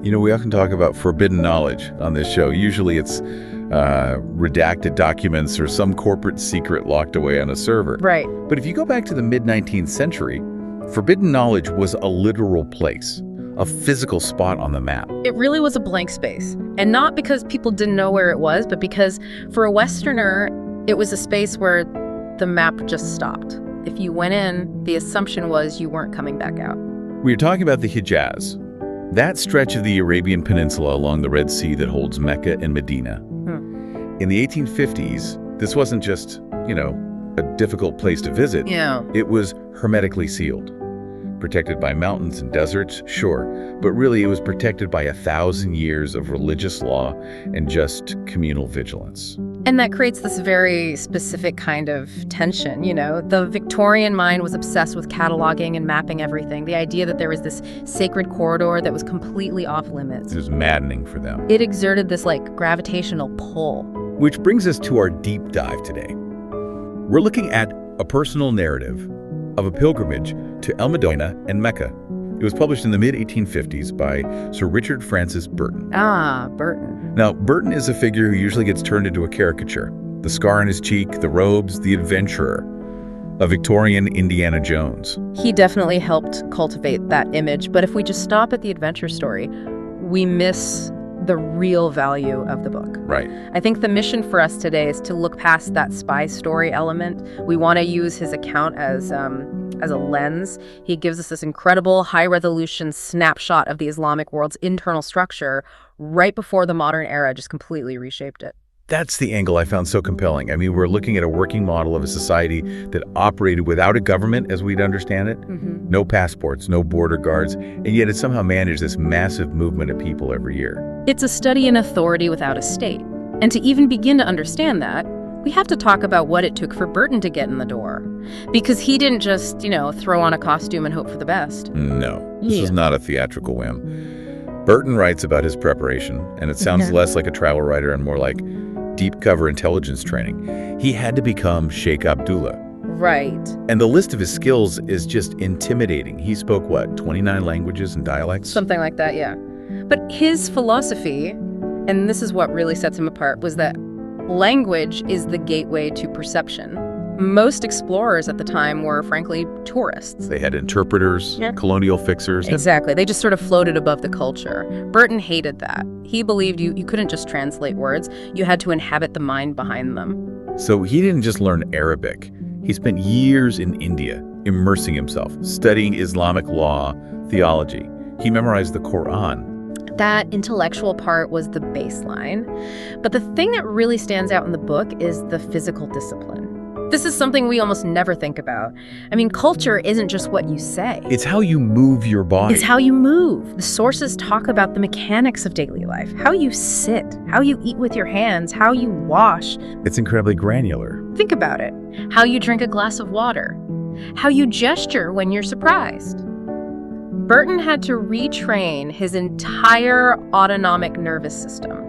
You know, we often talk about forbidden knowledge on this show. Usually it's redacted documents or some corporate secret locked away on a server. Right. But if you go back to the mid-19th century, forbidden knowledge was a literal place, a physical spot on the map. It really was a blank space. And not because people didn't know where it was, but because for a Westerner, it was a space where the map just stopped. If you went in, the assumption was you weren't coming back out. We're talking about the Hijaz, that stretch of the Arabian Peninsula along the Red Sea that holds Mecca and Medina. In the 1850s, this wasn't just, a difficult place to visit. Yeah. It was hermetically sealed. Protected by mountains and deserts, sure, but really it was protected by 1,000 years of religious law and just communal vigilance. And that creates this very specific kind of tension, The Victorian mind was obsessed with cataloging and mapping everything. The idea that there was this sacred corridor that was completely off limits. It was maddening for them. It exerted this, gravitational pull. Which brings us to our deep dive today. We're looking at a personal narrative of a pilgrimage to El Medina and Mecca. It was published in the mid-1850s by Sir Richard Francis Burton. Ah, Burton. Now, Burton is a figure who usually gets turned into a caricature. The scar on his cheek, the robes, the adventurer, a Victorian Indiana Jones. He definitely helped cultivate that image, but if we just stop at the adventure story, we miss the real value of the book. Right. I think the mission for us today is to look past that spy story element. We want to use his account as a lens. He gives us this incredible high-resolution snapshot of the Islamic world's internal structure right before the modern era just completely reshaped it. That's the angle I found so compelling. I mean, we're looking at a working model of a society that operated without a government as we'd understand it. Mm-hmm. No passports, no border guards, and yet it somehow managed this massive movement of people every year. It's a study in authority without a state. And to even begin to understand that, we have to talk about what it took for Burton to get in the door. Because he didn't just, throw on a costume and hope for the best. No, this is not a theatrical whim. Burton writes about his preparation, and it sounds less like a travel writer and more like deep cover intelligence training. He had to become Sheikh Abdullah. Right. And the list of his skills is just intimidating. He spoke, 29 languages and dialects? Something like that, yeah. But his philosophy, and this is what really sets him apart, was that language is the gateway to perception. Most explorers at the time were, frankly, tourists. They had interpreters, colonial fixers. Exactly. They just sort of floated above the culture. Burton hated that. He believed you couldn't just translate words. You had to inhabit the mind behind them. So he didn't just learn Arabic. He spent years in India, immersing himself, studying Islamic law, theology. He memorized the Quran. That intellectual part was the baseline. But the thing that really stands out in the book is the physical discipline. This is something we almost never think about. I mean, culture isn't just what you say. It's how you move your body. It's how you move. The sources talk about the mechanics of daily life, how you sit, how you eat with your hands, how you wash. It's incredibly granular. Think about it. How you drink a glass of water, how you gesture when you're surprised. Burton had to retrain his entire autonomic nervous system.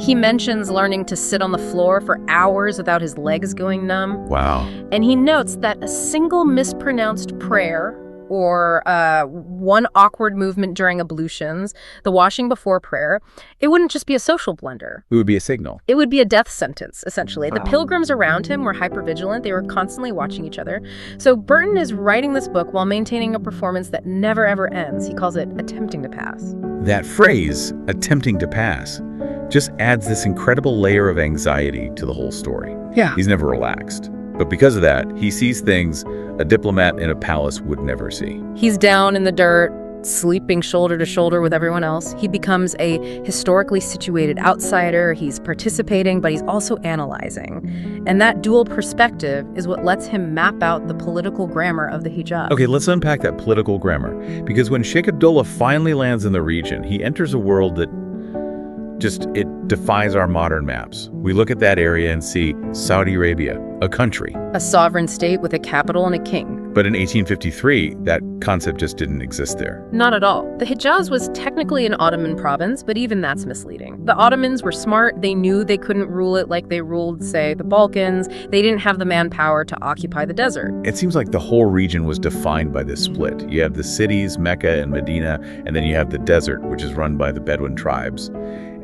He mentions learning to sit on the floor for hours without his legs going numb. Wow. And he notes that a single mispronounced prayer or one awkward movement during ablutions, the washing before prayer, it wouldn't just be a social blunder. It would be a signal. It would be a death sentence, essentially. The pilgrims around him were hypervigilant. They were constantly watching each other. So Burton is writing this book while maintaining a performance that never, ever ends. He calls it attempting to pass. That phrase, attempting to pass, just adds this incredible layer of anxiety to the whole story. Yeah. He's never relaxed. But because of that, he sees things a diplomat in a palace would never see. He's down in the dirt, sleeping shoulder to shoulder with everyone else. He becomes a historically situated outsider. He's participating, but he's also analyzing. And that dual perspective is what lets him map out the political grammar of the Hijaz. Okay, let's unpack that political grammar. Because when Sheikh Abdullah finally lands in the region, he enters a world that it defies our modern maps. We look at that area and see Saudi Arabia, a country. A sovereign state with a capital and a king. But in 1853, that concept just didn't exist there. Not at all. The Hijaz was technically an Ottoman province, but even that's misleading. The Ottomans were smart. They knew they couldn't rule it like they ruled, say, the Balkans. They didn't have the manpower to occupy the desert. It seems like the whole region was defined by this split. You have the cities, Mecca and Medina, and then you have the desert, which is run by the Bedouin tribes.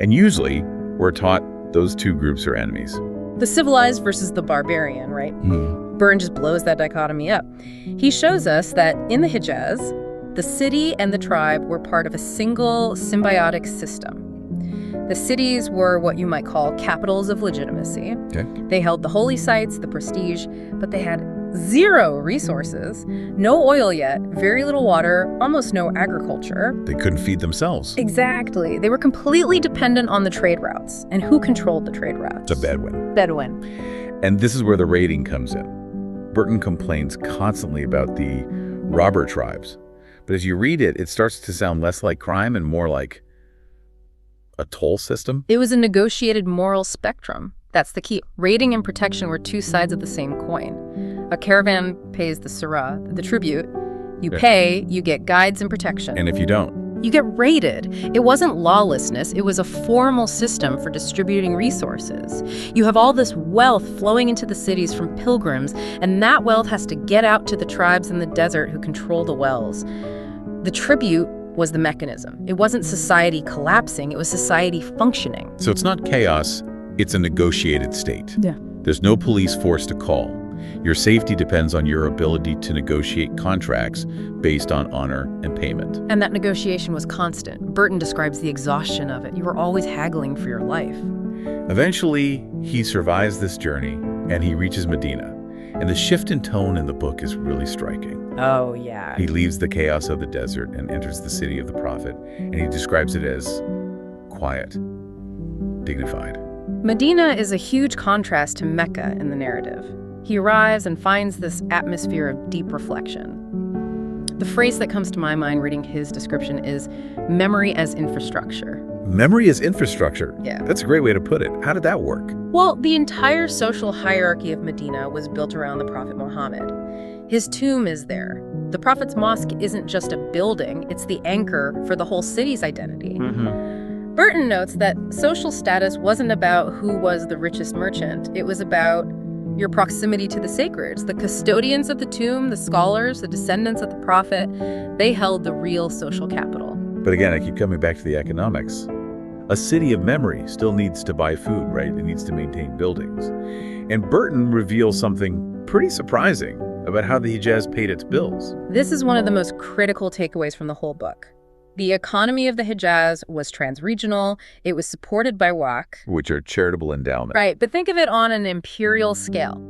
And usually, we're taught those two groups are enemies. The civilized versus the barbarian, right? Burton just blows that dichotomy up. He shows us that in the Hijaz, the city and the tribe were part of a single symbiotic system. The cities were what you might call capitals of legitimacy. Okay. They held the holy sites, the prestige, but they had zero resources, no oil yet, very little water, almost no agriculture. They couldn't feed themselves. Exactly. They were completely dependent on the trade routes. And who controlled the trade routes? The Bedouin. Bedouin. And this is where the raiding comes in. Burton complains constantly about the robber tribes. But as you read it, it starts to sound less like crime and more like a toll system. It was a negotiated moral spectrum. That's the key. Raiding and protection were two sides of the same coin. A caravan pays the sirah, the tribute. You pay, you get guides and protection. And if you don't? You get raided. It wasn't lawlessness. It was a formal system for distributing resources. You have all this wealth flowing into the cities from pilgrims, and that wealth has to get out to the tribes in the desert who control the wells. The tribute was the mechanism. It wasn't society collapsing. It was society functioning. So it's not chaos. It's a negotiated state. Yeah. There's no police force to call. Your safety depends on your ability to negotiate contracts based on honor and payment. And that negotiation was constant. Burton describes the exhaustion of it. You were always haggling for your life. Eventually, he survives this journey and he reaches Medina. And the shift in tone in the book is really striking. Oh, yeah. He leaves the chaos of the desert and enters the city of the prophet, and he describes it as quiet, dignified. Medina is a huge contrast to Mecca in the narrative. He arrives and finds this atmosphere of deep reflection. The phrase that comes to my mind reading his description is memory as infrastructure. Memory as infrastructure? Yeah. That's a great way to put it. How did that work? Well, the entire social hierarchy of Medina was built around the Prophet Muhammad. His tomb is there. The Prophet's mosque isn't just a building, it's the anchor for the whole city's identity. Burton notes that social status wasn't about who was the richest merchant. It was about your proximity to the sacreds. The custodians of the tomb, the scholars, the descendants of the Prophet, they held the real social capital. But again, I keep coming back to the economics. A city of memory still needs to buy food, right? It needs to maintain buildings. And Burton reveals something pretty surprising about how the Hijaz paid its bills. This is one of the most critical takeaways from the whole book. The economy of the Hijaz was trans-regional. It was supported by waqf, which are charitable endowments. Right, but think of it on an imperial scale.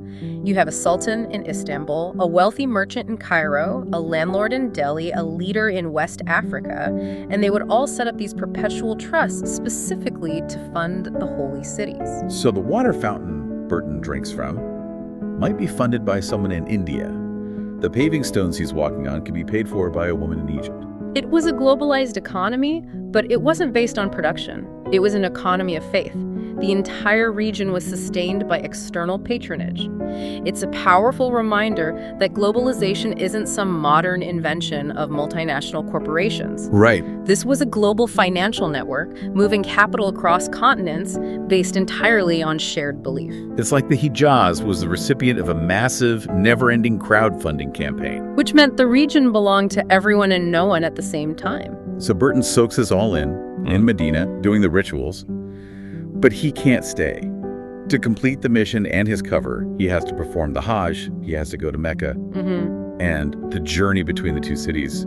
You have a sultan in Istanbul, a wealthy merchant in Cairo, a landlord in Delhi, a leader in West Africa, and they would all set up these perpetual trusts specifically to fund the holy cities. So the water fountain Burton drinks from might be funded by someone in India. The paving stones he's walking on can be paid for by a woman in Egypt. It was a globalized economy, but it wasn't based on production. It was an economy of faith. The entire region was sustained by external patronage. It's a powerful reminder that globalization isn't some modern invention of multinational corporations. Right. This was a global financial network moving capital across continents based entirely on shared belief. It's like the Hijaz was the recipient of a massive, never-ending crowdfunding campaign. Which meant the region belonged to everyone and no one at the same time. So Burton soaks us all in Medina, doing the rituals. But he can't stay. To complete the mission and his cover, he has to perform the Hajj, he has to go to Mecca, and the journey between the two cities,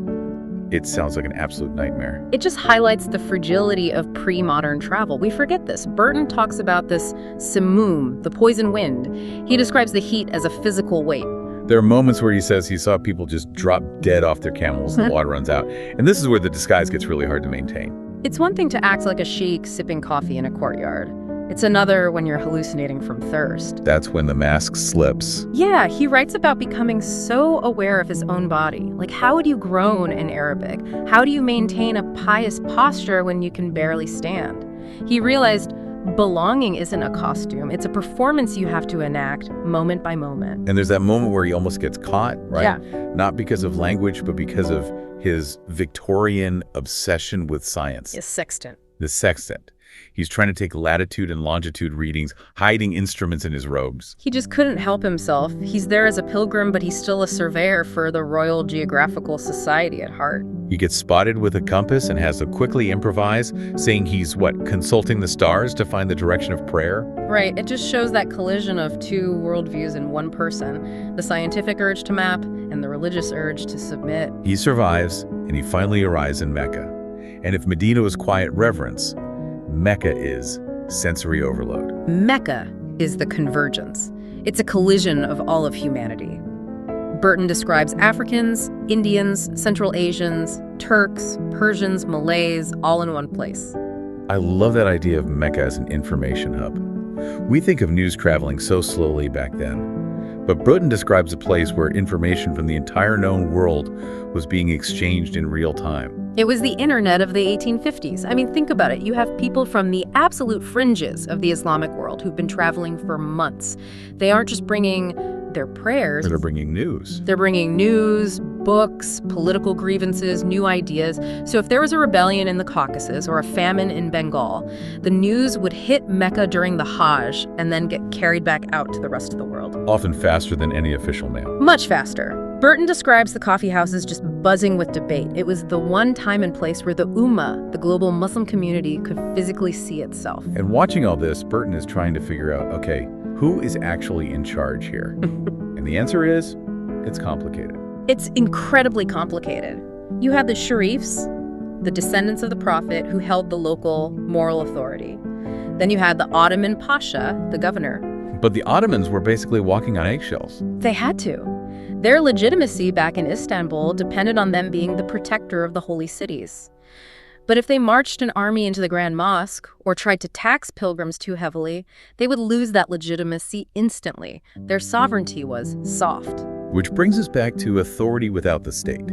it sounds like an absolute nightmare. It just highlights the fragility of pre-modern travel. We forget this. Burton talks about this simoom, the poison wind. He describes the heat as a physical weight. There are moments where he says he saw people just drop dead off their camels and the water runs out. And this is where the disguise gets really hard to maintain. It's one thing to act like a sheikh sipping coffee in a courtyard. It's another when you're hallucinating from thirst. That's when the mask slips. Yeah, he writes about becoming so aware of his own body. Like, how would you groan in Arabic? How do you maintain a pious posture when you can barely stand? He realized Belonging isn't a costume. It's a performance you have to enact moment by moment. And there's that moment where he almost gets caught, right? Yeah. Not because of language, but because of his Victorian obsession with science. A sextant. The sextant. He's trying to take latitude and longitude readings, hiding instruments in his robes. He just couldn't help himself. He's there as a pilgrim, but he's still a surveyor for the Royal Geographical Society at heart. He gets spotted with a compass and has to quickly improvise, saying he's, consulting the stars to find the direction of prayer? Right. It just shows that collision of two worldviews in one person, the scientific urge to map and the religious urge to submit. He survives, and he finally arrives in Mecca. And if Medina was quiet reverence, Mecca is sensory overload. Mecca is the convergence. It's a collision of all of humanity. Burton describes Africans, Indians, Central Asians, Turks, Persians, Malays, all in one place. I love that idea of Mecca as an information hub. We think of news traveling so slowly back then, but Burton describes a place where information from the entire known world was being exchanged in real time. It was the internet of the 1850s. I mean, think about it. You have people from the absolute fringes of the Islamic world who've been traveling for months. They aren't just bringing their prayers. They're bringing news. They're bringing news, books, political grievances, new ideas. So if there was a rebellion in the Caucasus or a famine in Bengal, the news would hit Mecca during the Hajj and then get carried back out to the rest of the world. Often faster than any official mail. Much faster. Burton describes the coffee houses just buzzing with debate. It was the one time and place where the Ummah, the global Muslim community, could physically see itself. And watching all this, Burton is trying to figure out, okay, who is actually in charge here? And the answer is, it's complicated. It's incredibly complicated. You have the Sharifs, the descendants of the Prophet, who held the local moral authority. Then you had the Ottoman Pasha, the governor. But the Ottomans were basically walking on eggshells. They had to. Their legitimacy back in Istanbul depended on them being the protector of the holy cities. But if they marched an army into the Grand Mosque or tried to tax pilgrims too heavily, they would lose that legitimacy instantly. Their sovereignty was soft. Which brings us back to authority without the state.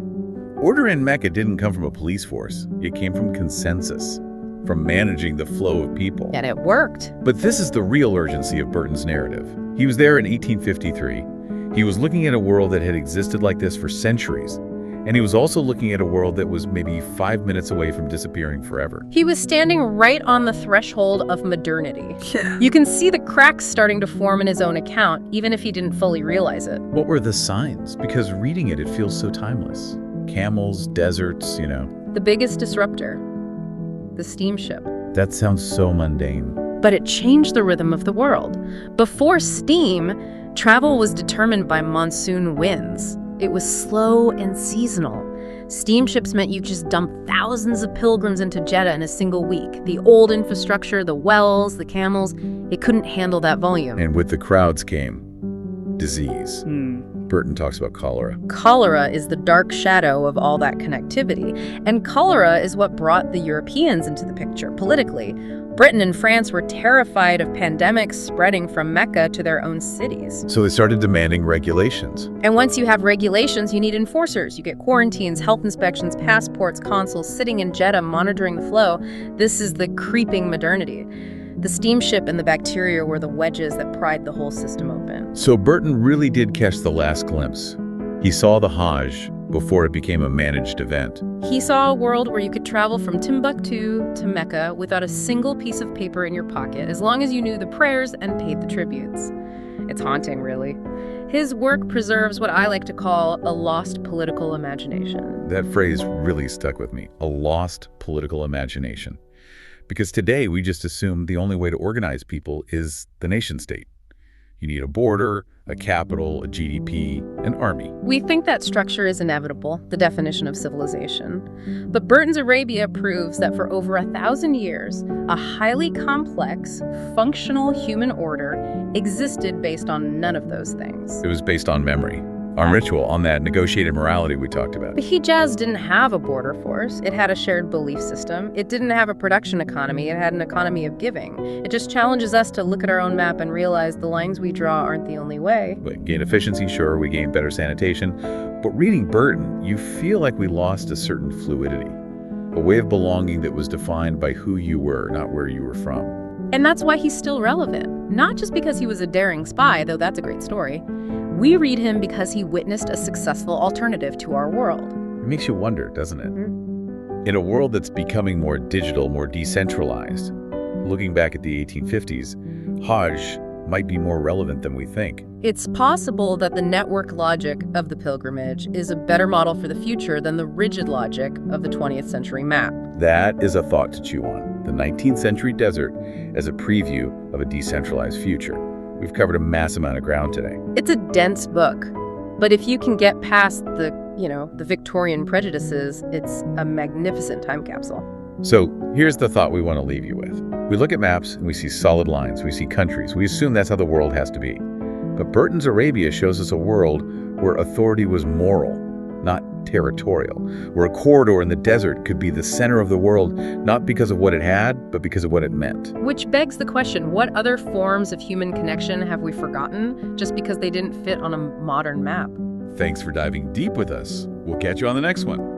Order in Mecca didn't come from a police force. It came from consensus, from managing the flow of people. And it worked. But this is the real urgency of Burton's narrative. He was there in 1853. He was looking at a world that had existed like this for centuries. And he was also looking at a world that was maybe 5 minutes away from disappearing forever. He was standing right on the threshold of modernity. Yeah. You can see the cracks starting to form in his own account, even if he didn't fully realize it. What were the signs? Because reading it, it feels so timeless. Camels, deserts, The biggest disruptor, the steamship. That sounds so mundane. But it changed the rhythm of the world. Before steam, travel was determined by monsoon winds. It was slow and seasonal. Steamships meant you just dump thousands of pilgrims into Jeddah in a single week. The old infrastructure, the wells, the camels, it couldn't handle that volume. And with the crowds came disease. Burton talks about cholera. Cholera is the dark shadow of all that connectivity. And cholera is what brought the Europeans into the picture politically. Britain and France were terrified of pandemics spreading from Mecca to their own cities. So they started demanding regulations. And once you have regulations, you need enforcers. You get quarantines, health inspections, passports, consuls sitting in Jeddah monitoring the flow. This is the creeping modernity. The steamship and the bacteria were the wedges that pried the whole system open. So Burton really did catch the last glimpse. He saw the Hajj before it became a managed event. He saw a world where you could travel from Timbuktu to Mecca without a single piece of paper in your pocket, as long as you knew the prayers and paid the tributes. It's haunting, really. His work preserves what I like to call a lost political imagination. That phrase really stuck with me, a lost political imagination. Because today we just assume the only way to organize people is the nation state. You need a border, a capital, a GDP, an army. We think that structure is inevitable, the definition of civilization. But Burton's Arabia proves that for over 1,000 years, a highly complex, functional human order existed based on none of those things. It was based on memory, on ritual, on that negotiated morality we talked about. But Hijaz didn't have a border force. It had a shared belief system. It didn't have a production economy. It had an economy of giving. It just challenges us to look at our own map and realize the lines we draw aren't the only way. We gain efficiency, sure, we gain better sanitation. But reading Burton, you feel like we lost a certain fluidity, a way of belonging that was defined by who you were, not where you were from. And that's why he's still relevant. Not just because he was a daring spy, though that's a great story. We read him because he witnessed a successful alternative to our world. It makes you wonder, doesn't it? In a world that's becoming more digital, more decentralized, looking back at the 1850s, Hajj might be more relevant than we think. It's possible that the network logic of the pilgrimage is a better model for the future than the rigid logic of the 20th century map. That is a thought to chew on. The 19th century desert as a preview of a decentralized future. We've covered a mass amount of ground today. It's a dense book, but if you can get past the Victorian prejudices, it's a magnificent time capsule. So here's the thought we want to leave you with. We look at maps and we see solid lines, we see countries, we assume that's how the world has to be. But Burton's Arabia shows us a world where authority was moral, not territorial, where a corridor in the desert could be the center of the world, not because of what it had, but because of what it meant. Which begs the question, what other forms of human connection have we forgotten just because they didn't fit on a modern map? Thanks for diving deep with us. We'll catch you on the next one.